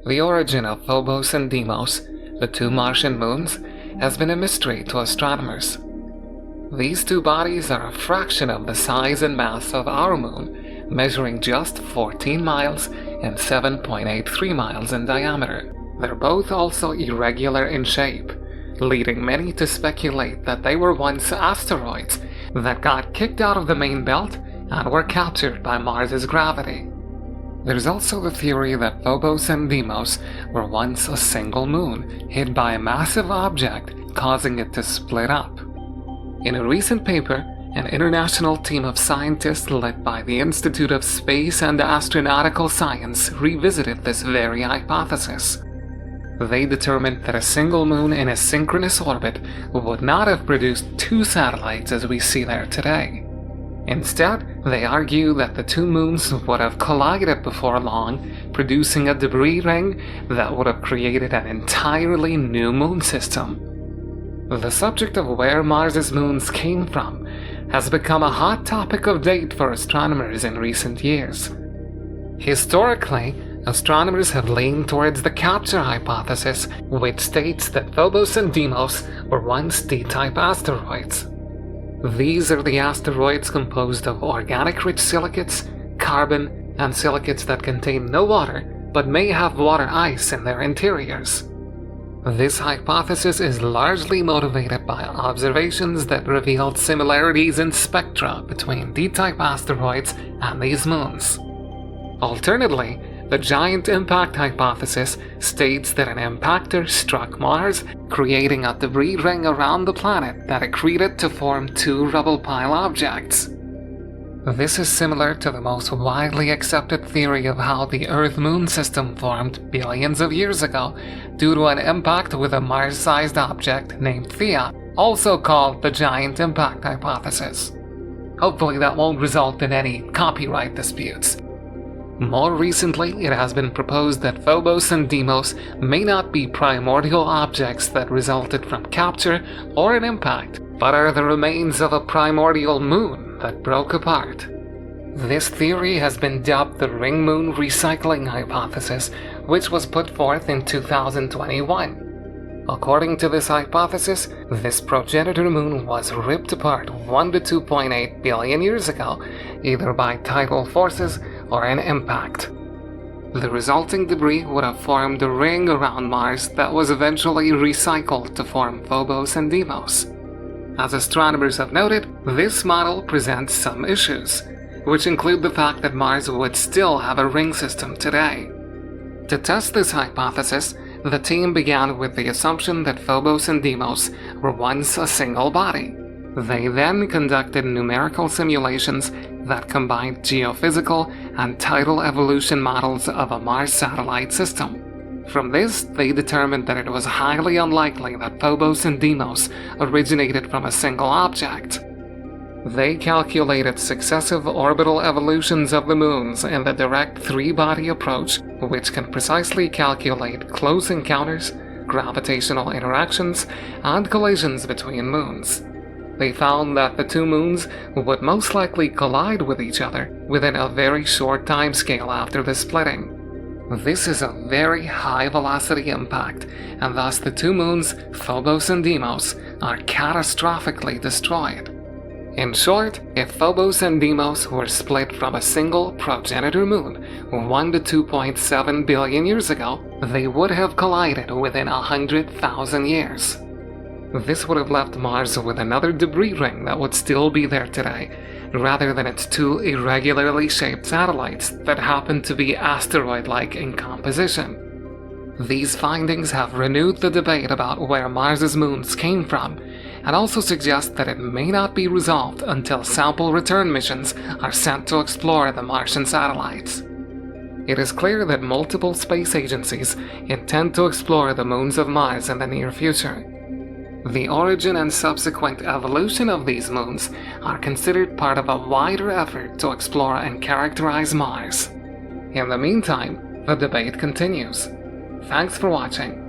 The origin of Phobos and Deimos, the two Martian moons, has been a mystery to astronomers. These two bodies are a fraction of the size and mass of our moon, measuring just 14 miles and 7.83 miles in diameter. They're both also irregular in shape, leading many to speculate that they were once asteroids that got kicked out of the main belt and were captured by Mars's gravity. There's also the theory that Phobos and Deimos were once a single moon hit by a massive object, causing it to split up. In a recent paper, an international team of scientists led by the Institute of Space and Astronautical Science revisited this very hypothesis. They determined that a single moon in a synchronous orbit would not have produced two satellites as we see there today. Instead, they argue that the two moons would have collided before long, producing a debris ring that would have created an entirely new moon system. The subject of where Mars's moons came from has become a hot topic of debate for astronomers in recent years. Historically, astronomers have leaned towards the capture hypothesis, which states that Phobos and Deimos were once D-type asteroids. These are the asteroids composed of organic-rich silicates, carbon, and silicates that contain no water but may have water ice in their interiors. This hypothesis is largely motivated by observations that revealed similarities in spectra between D-type asteroids and these moons. Alternately, the giant impact hypothesis states that an impactor struck Mars, creating a debris ring around the planet that accreted to form two rubble pile objects. This is similar to the most widely accepted theory of how the Earth-Moon system formed billions of years ago due to an impact with a Mars-sized object named Theia, also called the giant impact hypothesis. Hopefully that won't result in any copyright disputes. More recently, it has been proposed that Phobos and Deimos may not be primordial objects that resulted from capture or an impact, but are the remains of a primordial moon that broke apart. This theory has been dubbed the ring moon recycling hypothesis, which was put forth in 2021. According to this hypothesis, this progenitor moon was ripped apart 1 to 2.8 billion years ago, either by tidal forces or an impact. The resulting debris would have formed a ring around Mars that was eventually recycled to form Phobos and Deimos. As astronomers have noted, this model presents some issues, which include the fact that Mars would still have a ring system today. To test this hypothesis, the team began with the assumption that Phobos and Deimos were once a single body. They then conducted numerical simulations that combined geophysical and tidal evolution models of a Mars satellite system. From this, they determined that it was highly unlikely that Phobos and Deimos originated from a single object. They calculated successive orbital evolutions of the moons in the direct three-body approach, which can precisely calculate close encounters, gravitational interactions, and collisions between moons. They found that the two moons would most likely collide with each other within a very short time scale after the splitting. This is a very high-velocity impact, and thus the two moons, Phobos and Deimos, are catastrophically destroyed. In short, if Phobos and Deimos were split from a single progenitor moon 1 to 2.7 billion years ago, they would have collided within 100,000 years. This would have left Mars with another debris ring that would still be there today, rather than its two irregularly shaped satellites that happen to be asteroid-like in composition. These findings have renewed the debate about where Mars's moons came from, and also suggest that it may not be resolved until sample return missions are sent to explore the Martian satellites. It is clear that multiple space agencies intend to explore the moons of Mars in the near future. The origin and subsequent evolution of these moons are considered part of a wider effort to explore and characterize Mars. In the meantime, the debate continues. Thanks for watching.